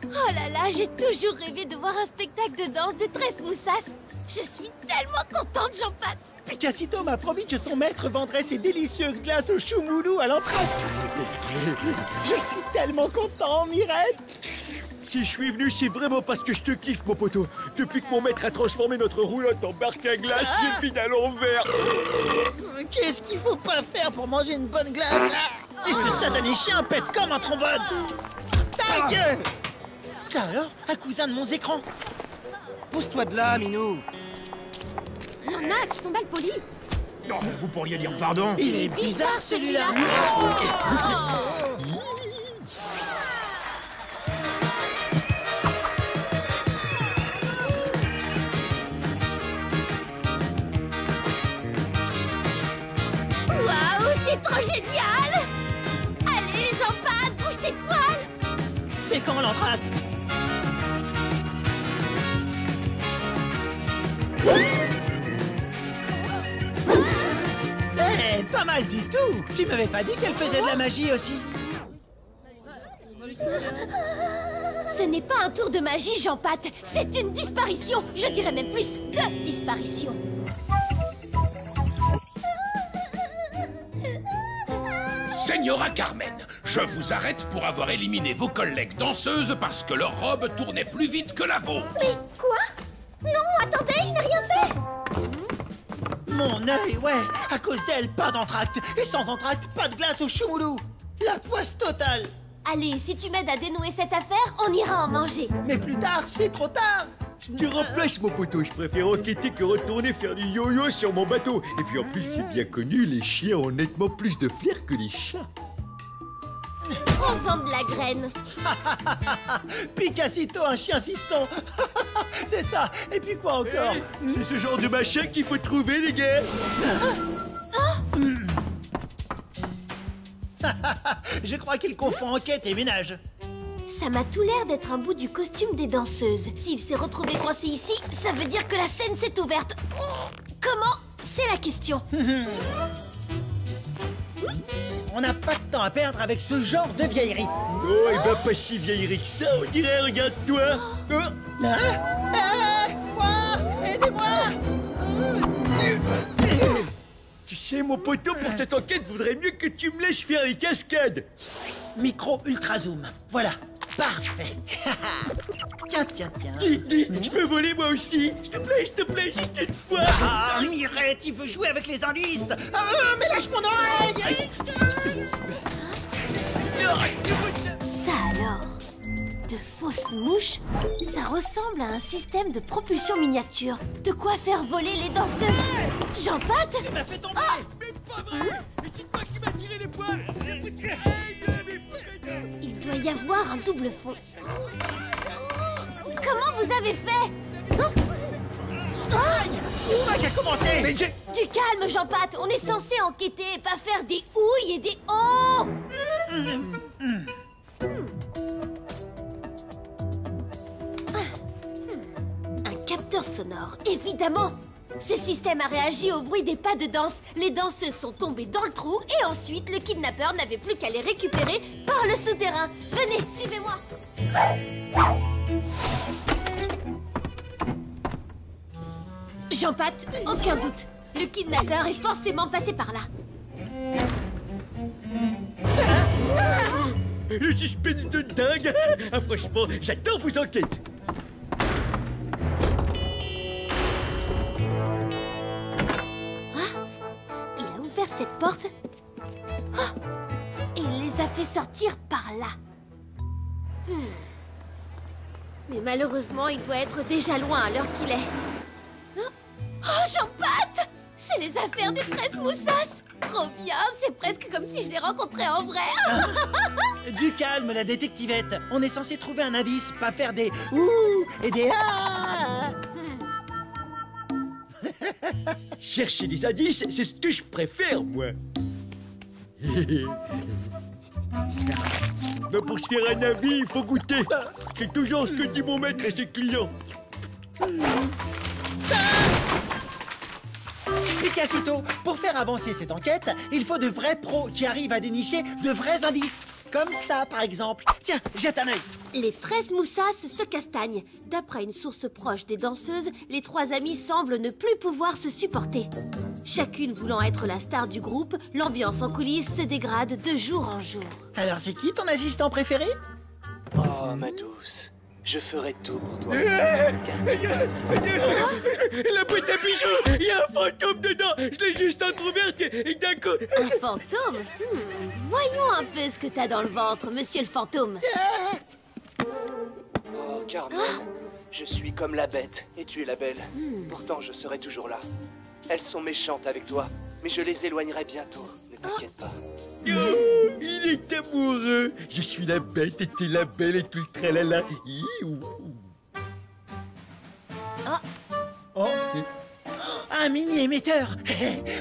Oh là là, j'ai toujours rêvé de voir un spectacle de danse de Tresse Moussasse. Je suis tellement contente, Jean-Pat. Picacito m'a promis que son maître vendrait ses délicieuses glaces au choumoulou à l'entrée. Je suis tellement content, Mirette. Si je suis venu, c'est vraiment parce que je te kiffe, mon poteau. Depuis que mon maître a transformé notre roulotte en barque à glace, j'ai mis à l'envers. Qu'est-ce qu'il faut pas faire pour manger une bonne glace? Et ce satané chien pète comme un trombone. Ta gueule! Ça alors, un cousin de mon écran. Pousse-toi de là, Minou. Il y en a qui sont mal polis. Non, vous pourriez dire pardon. Il est bizarre celui-là. Waouh, c'est trop génial! Allez, Jean-Pat, bouge tes poils! C'est quand l'entracte? Eh, pas mal du tout. Tu m'avais pas dit qu'elle faisait de la magie aussi? Ce n'est pas un tour de magie, Jean-Pat. C'est une disparition. Je dirais même plus, deux disparitions. Señora Carmen, je vous arrête pour avoir éliminé vos collègues danseuses parce que leur robe tournait plus vite que la vôtre. Mais quoi? Non, attendez, je n'ai rien fait. Mon œil, ouais. À cause d'elle, pas d'entracte. Et sans entracte, pas de glace au choumoulou. La poisse totale. Allez, si tu m'aides à dénouer cette affaire, on ira en manger. Mais plus tard, c'est trop tard. Je te remplace, mon poteau. Je préfère enquêter que retourner faire du yo-yo sur mon bateau. Et puis en plus, c'est bien connu, les chiens ont nettement plus de flair que les chats. Prends-en de la graine. Picacito, un chien assistant. C'est ça. Et puis quoi encore? C'est ce genre de machin qu'il faut trouver, les gars. Je crois qu'il confond enquête et ménage. Ça m'a tout l'air d'être un bout du costume des danseuses. S'il s'est retrouvé coincé ici, ça veut dire que la scène s'est ouverte. Comment? C'est la question. On n'a pas de temps à perdre avec ce genre de vieillerie. Oh, et ben pas si vieillerie que ça, on dirait, regarde-toi. Aidez-moi! Tu sais, mon poteau, pour cette enquête, vaudrait mieux que tu me laisses faire les cascades. Micro ultra zoom. Voilà. Parfait. Tiens. Dis, je peux voler moi aussi. S'il te plaît, juste une fois. Ah, Mirette, il veut jouer avec les indices. Ah, mais lâche mon oreille. Ça alors? De fausses mouches? Ça ressemble à un système de propulsion miniature. De quoi faire voler les danseuses. Jean-Pat? Tu m'as fait tomber. Mais pas vrai. Mais c'est toi qui m'as tiré les poils. Il doit y avoir un double fond. Comment vous avez fait? Où a-t-il commencé? Mais j'ai... Du calme, Jean-Pat. On est censé enquêter et pas faire des ouilles et des oh. Un capteur sonore, évidemment. Ce système a réagi au bruit des pas de danse. Les danseuses sont tombées dans le trou et ensuite le kidnappeur n'avait plus qu'à les récupérer par le souterrain. Venez, suivez-moi. Jean-Pat, aucun doute. Le kidnappeur est forcément passé par là. Le suspense de dingue. Ah, franchement, j'adore vos enquêtes. Il a ouvert cette porte et il les a fait sortir par là. Mais malheureusement, il doit être déjà loin à l'heure qu'il est. Oh, Jean-Pat! C'est les affaires des Tresse Moussasse! Trop bien! C'est presque comme si je les rencontrais en vrai! Du calme, la détectivette. On est censé trouver un indice, pas faire des ouh et des ah. Chercher des indices, c'est ce que je préfère, moi. Mais pour se faire un avis, il faut goûter. C'est toujours ce que dit mon maître à ses clients. Picacito, pour faire avancer cette enquête, il faut de vrais pros qui arrivent à dénicher de vrais indices. Comme ça, par exemple. Tiens, jette un œil. Les 13 moussaces se castagnent. D'après une source proche des danseuses, les 3 amies semblent ne plus pouvoir se supporter. Chacune voulant être la star du groupe, l'ambiance en coulisses se dégrade de jour en jour. Alors c'est qui ton assistant préféré? Oh, ma douce, je ferai tout pour toi. La boîte à bijoux, il y a un fantôme dedans. Je l'ai juste entrouverte et d'un coup... Un fantôme? Voyons un peu ce que t'as dans le ventre, monsieur le fantôme. Oh, Carmen, je suis comme la bête et tu es la belle. Pourtant, je serai toujours là. Elles sont méchantes avec toi, mais je les éloignerai bientôt. Ne t'inquiète pas. Oh, il est amoureux. Je suis la bête et t'es la belle et tout le tralala. Oh, un mini-émetteur.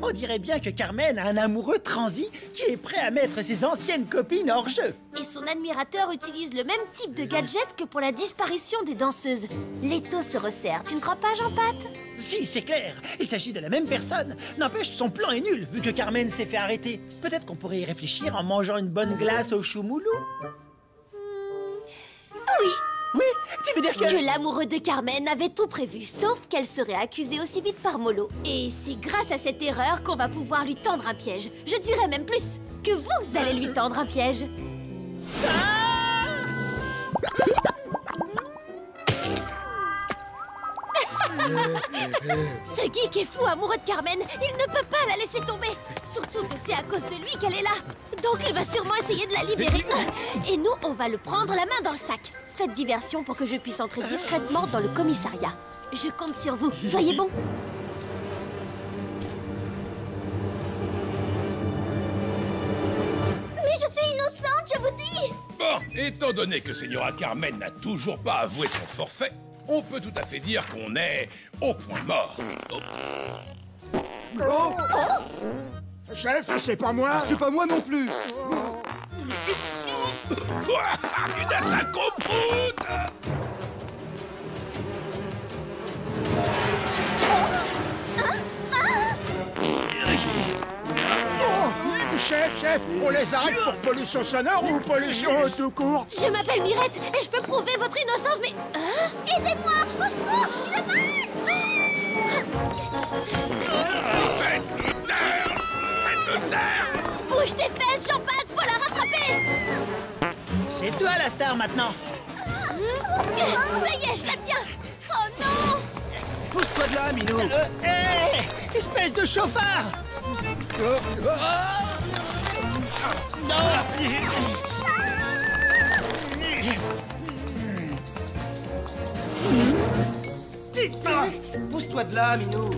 On dirait bien que Carmen a un amoureux transi qui est prêt à mettre ses anciennes copines hors jeu. Et son admirateur utilise le même type de gadget que pour la disparition des danseuses. L'étau se resserre, tu ne crois pas, Jean-Pat? Si, c'est clair. Il s'agit de la même personne. N'empêche, son plan est nul, vu que Carmen s'est fait arrêter. Peut-être qu'on pourrait y réfléchir en mangeant une bonne glace au choumoulou. Oui, Oui, tu veux dire que l'amoureux de Carmen avait tout prévu, sauf qu'elle serait accusée aussi vite par Molo. Et c'est grâce à cette erreur qu'on va pouvoir lui tendre un piège. Je dirais même plus, que vous allez lui tendre un piège. Ce geek est fou amoureux de Carmen, il ne peut pas la laisser tomber. Surtout que c'est à cause de lui qu'elle est là. Donc il va sûrement essayer de la libérer. Et nous, on va le prendre la main dans le sac. Faites diversion pour que je puisse entrer discrètement dans le commissariat. Je compte sur vous, soyez bons. Mais je suis innocente, je vous dis! Bon, étant donné que Señora Carmen n'a toujours pas avoué son forfait, on peut tout à fait dire qu'on est au point mort. Oh. Chef, c'est pas moi. C'est pas moi non plus. Une attaque au poudre! Chef, on les arrête pour pollution sonore ou pollution tout court? Je m'appelle Mirette et je peux prouver votre innocence, mais... Hein? Aidez-moi! Au secours! Je vole! Faites-le taire! Faites-le taire! Bouge tes fesses, Jean-Pat, faut la rattraper! C'est toi la star maintenant. Ça y est, je la tiens! Oh non! Pousse-toi de là, Minou. Hé, espèce de chauffard. Pousse-toi de là, Minou.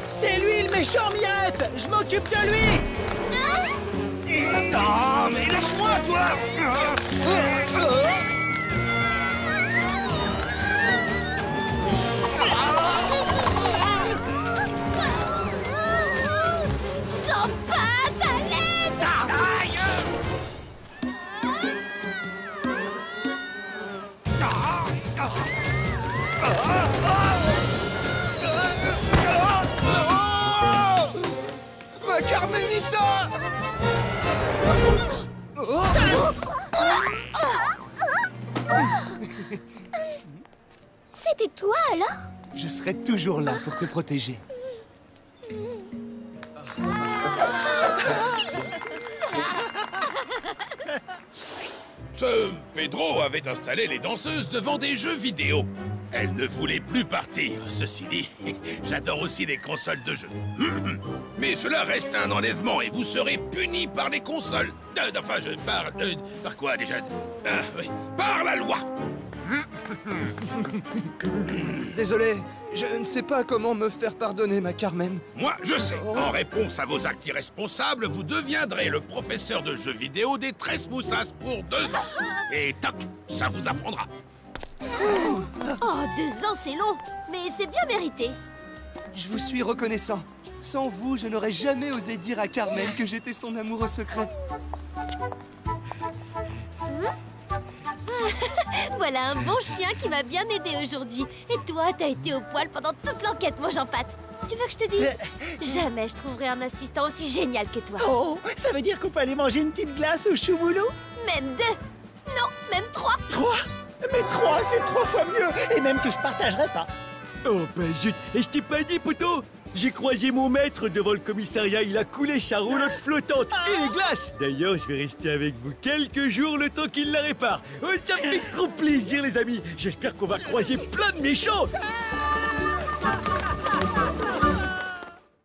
C'est lui le méchant, Miette. Je m'occupe de lui. Oh, mais lâche-moi, toi! Jean-Pat, à l'aide! Ma Carmenita! C'était toi, alors? Je serai toujours là pour te protéger. Ce Pedro avait installé les danseuses devant des jeux vidéo. Elle ne voulait plus partir, ceci dit. J'adore aussi les consoles de jeux. Mais cela reste un enlèvement et vous serez punis par les consoles. Enfin, je parle... par quoi déjà? Oui. Par la loi. Désolé, je ne sais pas comment me faire pardonner, ma Carmen. Moi, je sais. En réponse à vos actes irresponsables, vous deviendrez le professeur de jeux vidéo des 13 Moussas pour 2 ans. Et toc, ça vous apprendra. Oh, 2 ans, c'est long, mais c'est bien mérité. Je vous suis reconnaissant. Sans vous, je n'aurais jamais osé dire à Carmen que j'étais son amoureux secret. Voilà un bon chien qui m'a bien aidé aujourd'hui. Et toi, t'as été au poil pendant toute l'enquête, mon Jean-Pat. Tu veux que je te dise? Jamais je trouverai un assistant aussi génial que toi. Oh, ça veut dire qu'on peut aller manger une petite glace au choumoulou? même 2. Non, même 3. 3? Mais 3, c'est 3 fois mieux. Et même que je partagerai pas. Oh ben zut, et je t'ai pas dit, poteau? J'ai croisé mon maître devant le commissariat, il a coulé sa roulotte flottante et les glaces. D'ailleurs, je vais rester avec vous quelques jours le temps qu'il la répare. Oh, ça me fait trop plaisir, les amis. J'espère qu'on va croiser plein de méchants.